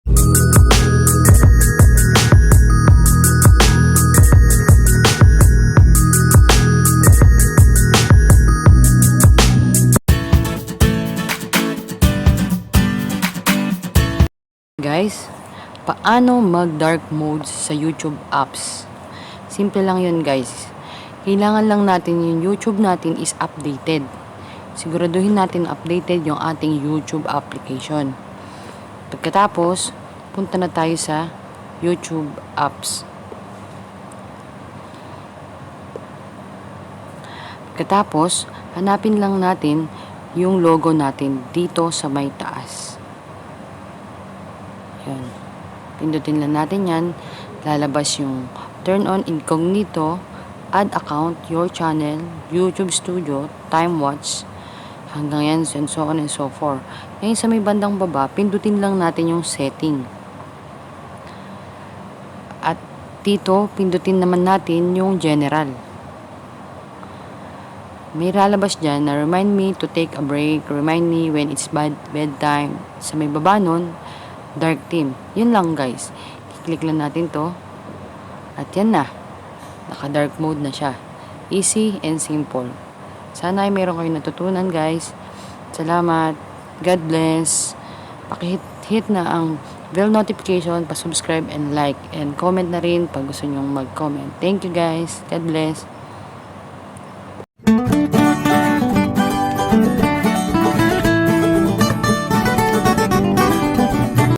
Guys, paano mag-dark mode sa YouTube apps? Simple lang yun guys. Kailangan lang natin yung YouTube natin is updated. Siguraduhin natin updated yung ating YouTube application. Pagkatapos, punta na tayo sa YouTube apps. Pagkatapos, hanapin lang natin yung logo natin dito sa may taas. Yan. Pindutin lang natin yan. Lalabas yung turn on incognito, add account, your channel, YouTube studio, time watch, hanggang yan, and so on and so forth. Ngayon sa may bandang baba, pindutin lang natin yung setting. At dito, pindutin naman natin yung general. May lalabas dyan na remind me to take a break, remind me when it's bedtime. Sa may baba nun, dark theme. Yun lang guys. I-click lang natin to. At yan na. Naka-dark mode na siya. Easy and simple. Sana ay meron kayong natutunan guys. Salamat. God bless. Pakihit na ang bell notification, pa-subscribe and like. And comment na rin pag gusto nyong mag-comment. Thank you guys. God bless.